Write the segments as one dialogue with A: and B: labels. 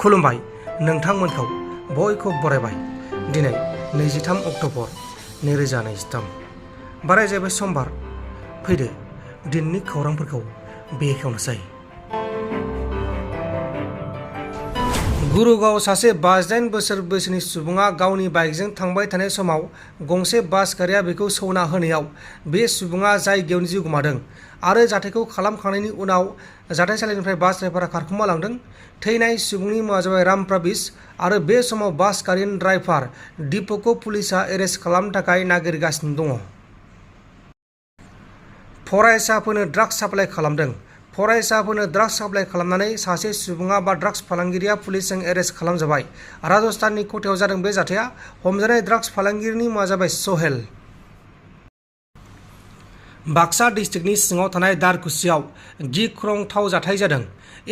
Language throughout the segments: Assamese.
A: खुलुमबाय नोंथांमोनखौ बयखौ बरायबाय। दिनै 23 अक्ट'बर 2023 बाराय जाबाय समबार। फैदो दिननि खौरांफोरखौ बेखेवनोसै। गुरुगाव सासे 58 बोसोर बैसोनि सुबुङा गावनि बाइकजों थांबाय थानाय समाव गंसे बास गारिया बेखौ सौना होनायाव बे सुबुङा जायगायावनो जिउ गोमादों आरो जाथायखौ खालामखांनायनि उनाव जाथायसालिनिफ्राय बास ड्राइभारा खारखोमा लांदों। थैनाय सुबुंनि मुङा जाबाय राम प्रबिश आरो बे समाव बास गारिनि ड्राइभार दीपकखौ पुलिसआ एरेस्ट खालामनो थाखाय नागिरगासिनो दङ। फरायसाफोरनो ड्राग्स साप्लाइ खालामदों। फरायसाफोरनो ड्राग्स साप्लाइ खालामनानै सासे सुबुङा बा ड्राग्स फालांगिरिया पुलिसजों एरेस्ट खालामजाबाय। राजस्थाननि क'टायाव जादों बे जाथाया। हमजानाय ड्राग्स फालांगिरिनि मुङा जाबाय सहेल। बाक्सा डिस्ट्रिक्टनि सिङाव थानाय दारकुसियाव गिख्रंथाव जाथाय जादों।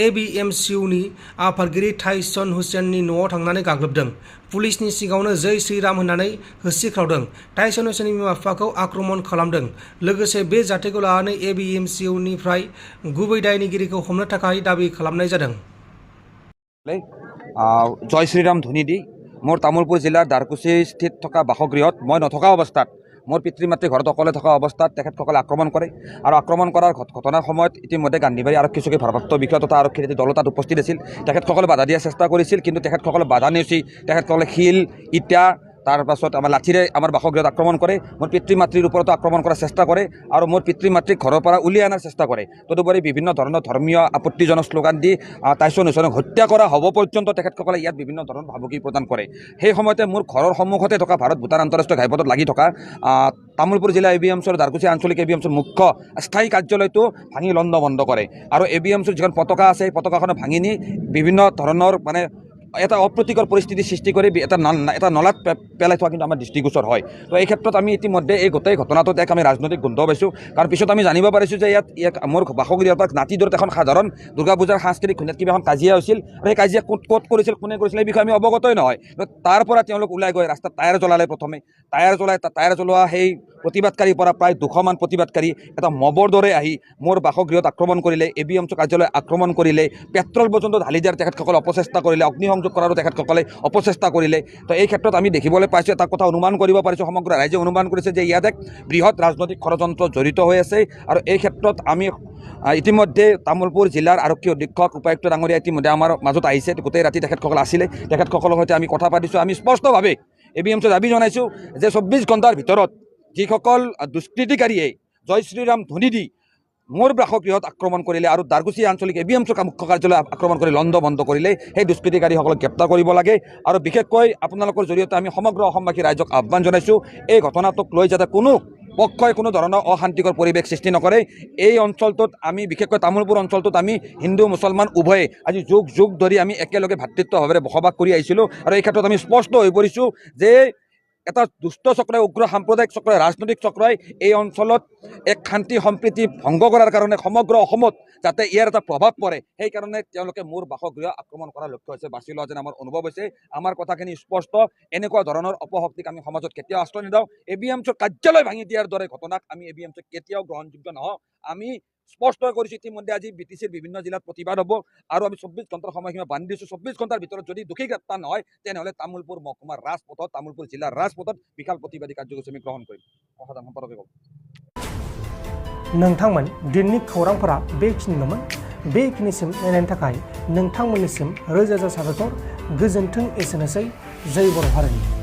A: एबिएमसिनि आफादगिरि टाइसन हुसेननि न'आव थांनानै गाग्लोबदों। पुलिसनि सिगाङावनो जै श्रीराम होननानै होसिख्रावदों। टाइसन हुसेननि बिमा बिफाखौ आक्रमण खालामदों। लोगोसे बे जाथायखौ लानानै एबिएमसिनिफ्राय गुबै दायनिगिरिखौ हमनो थाखाय दाबि खालामनाय जादों।
B: जय श्रीराम ध्वनि দি मोर तामुलपुर जिलार दारकुছি स्थित থকা বাসগৃহত মই নথকা অৱস্থাত मोर पितृ मातृ घरत अकले থকা অৱস্থাত তেখেতসকলে আক্ৰমণ কৰে আৰু আক্ৰমণ কৰাৰ ঘটনাৰ সময়ত ইতিমধ্যে গান্ধীবাৰী আৰক্ষী চকী ভাৰপ্ৰাপ্ত বিষয়া তথা আৰক্ষীৰ দল তাত উপস্থিত আছিল। তেখেতসকলে বাধা দিয়াৰ চেষ্টা কৰিছিল, কিন্তু তেখেতসকলে বাধা নেওচি তেখেতসকলে শিল ইটা তাৰপাছত আমাৰ লাঠিৰে আমাৰ বাসগৃহত আক্ৰমণ কৰে। মোৰ পিতৃ মাতৃৰ ওপৰতো আক্ৰমণ কৰাৰ চেষ্টা কৰে আৰু মোৰ পিতৃ মাতৃক ঘৰৰ পৰা উলিয়াই অনাৰ চেষ্টা কৰে। তদুপৰি বিভিন্ন ধৰণৰ ধৰ্মীয় আপত্তিজনক শ্লোগান দি টাইson হুছেইনক হত্যা কৰা হ'ব পৰ্যন্ত তেখেতসকলে ইয়াত বিভিন্ন ধৰণৰ ভাবুকি প্ৰদান কৰে। সেই সময়তে মোৰ ঘৰৰ সন্মুখতে থকা ভাৰত ভূটান আন্তঃৰাষ্ট্ৰীয় ঘাইপথত লাগি থকা তামুলপুৰ জিলা এবিএমচিৰ দাৰকুছি আঞ্চলিক এবিএমচিৰ মুখ্য স্থায়ী কাৰ্যালয়টো ভাঙি লণ্ড বন্ধ কৰে আৰু এবিএমচিৰ যিখন পতাকা আছে সেই পতাকাখন ভাঙি নি বিভিন্ন ধৰণৰ এটা অপ্ৰীতিকৰ পৰিস্থিতি সৃষ্টি কৰি এটা নলাত পেলাই থোৱা কিন্তু আমাৰ দৃষ্টিগোচৰ হয়। তো এই ক্ষেত্ৰত আমি ইতিমধ্যে এই গোটেই ঘটনাটোত আমি ৰাজনৈতিক গোন্ধ পাইছোঁ, কাৰণ পিছত আমি জানিব পাৰিছোঁ যে ইয়াত মোৰ বাসগৃহৰ পৰা নাতিদূৰত এখন সাধাৰণ দুৰ্গা পূজাৰ সাংস্কৃতিক খুন্দাত কিবা এখন কাজিয়া হৈছিল আৰু সেই কাজিয়া ক'ত কৰিছিল, কোনে কৰিছিল এই বিষয়ে আমি অৱগতই নহয়। তাৰ পৰা তেওঁলোক ওলাই গৈ ৰাস্তাত টায়াৰ জ্বলালে। প্ৰথমে টায়াৰ জ্বলোৱা সেই প্ৰতিবাদকাৰীৰ পৰা প্ৰায় 200মান প্ৰতিবাদকাৰী এটা মবৰ দৰে আহি মোৰ বাসগৃহত আক্ৰমণ কৰিলে, এবিএমচি কাৰ্যালয় আক্ৰমণ কৰিলে, পেট্ৰল পৰ্যন্ত ঢালি দিয়াৰ তেখেতসকলে অপচেষ্টা কৰিলে, অগ্নিসংযোগ কৰাৰো তেখেতসকলে অপচেষ্টা কৰিলে। তো এই ক্ষেত্ৰত আমি দেখিবলৈ পাইছোঁ, এটা কথা অনুমান কৰিব পাৰিছোঁ, সমগ্ৰ ৰাইজে অনুমান কৰিছে যে ইয়াত এক বৃহৎ ৰাজনৈতিক ষড়যন্ত্ৰ জড়িত হৈ আছে। আৰু এই ক্ষেত্ৰত আমি ইতিমধ্যে তামুলপুৰ জিলাৰ আৰক্ষী অধীক্ষক উপায়ুক্ত ডাঙৰীয়া ইতিমধ্যে আমাৰ মাজত আহিছে। গোটেই ৰাতি তেখেতসকল আছিলে, তেখেতসকলৰ সৈতে আমি কথা পাতিছোঁ। আমি স্পষ্টভাৱে এবিএমচি দাবী জনাইছোঁ যে 24 ঘণ্টাৰ ভিতৰত যিসকল দুষ্কৃতিকাৰীয়ে জয় শ্ৰীৰাম ধ্বনি দি মোৰ বাসগৃহত আক্ৰমণ কৰিলে আৰু দাৰকুছি আঞ্চলিক এবিএমচি মুখ্য কাৰ্যালয় আক্ৰমণ কৰি লণ্ড বন্ধ কৰিলে, সেই দুষ্কৃতিকাৰীসকলক গ্ৰেপ্তাৰ কৰিব লাগে। আৰু বিশেষকৈ আপোনালোকৰ জৰিয়তে আমি সমগ্ৰ অসমবাসী ৰাইজক আহ্বান জনাইছোঁ, এই ঘটনাটোক লৈ যাতে কোনো পক্ষই কোনো ধৰণৰ অশান্তিকৰ পৰিৱেশ সৃষ্টি নকৰে। এই অঞ্চলটোত আমি বিশেষকৈ তামুলপুৰ অঞ্চলটোত আমি হিন্দু মুছলমান উভয়ে আজি যুগ ধৰি আমি একেলগে ভাতৃত্বভাৱেৰে বসবাস কৰি আহিছিলোঁ। আৰু এই ক্ষেত্ৰত আমি স্পষ্ট হৈ পৰিছোঁ যে এটা দুষ্ট চক্ৰই, উগ্ৰ সাম্প্ৰদায়িক চক্ৰই, ৰাজনৈতিক চক্ৰই এই অঞ্চলত এক শান্তি সম্প্ৰীতি ভংগ কৰাৰ কাৰণে সমগ্ৰ অসমত যাতে ইয়াৰ এটা প্ৰভাৱ পৰে, সেইকাৰণে তেওঁলোকে মোৰ বাসগৃহ আক্ৰমণ কৰাৰ লক্ষ্য হৈছে বাছি লোৱা যেন আমাৰ অনুভৱ হৈছে। আমাৰ কথাখিনি স্পষ্ট, এনেকুৱা ধৰণৰ অপশক্তিক আমি সমাজত কেতিয়াও আশ্ৰয় নিদিওঁ। এবিএমচিৰ কাৰ্যালয় ভাঙি দিয়াৰ দৰে ঘটনাক আমি এবিএমচিক কেতিয়াও গ্ৰহণযোগ্য নহওঁ। আমি স্পষ্ট কৰিছোঁ, ইতিমধ্যে আজি বিটিচিৰ বিভিন্ন জিলাত প্ৰতিবাদ হ'ব আৰু আমি 24 ঘণ্টাৰ সময়সীমা বান্ধি দিছোঁ। 24 ঘণ্টাৰ ভিতৰত যদি দোষী গ্ৰেপ্তাৰ নহয়, তেনেহ'লে তামুলপুৰ মহকুমাৰ ৰাজপথত, তামুলপুৰ জিলাৰ ৰাজপথত বিশাল প্ৰতিবাদী কাৰ্যসূচী আমি গ্ৰহণ কৰিম।
A: नोंथांमोन दिननि खौरांफोरा बेखिनिल'मोन। बेखिनिसिम नायनायनि थाखाय नोंथांमोननिसिम रोजा रोजा साबायखर। गोजोन्थों। एसेनोसै। जय बर' हारिनि।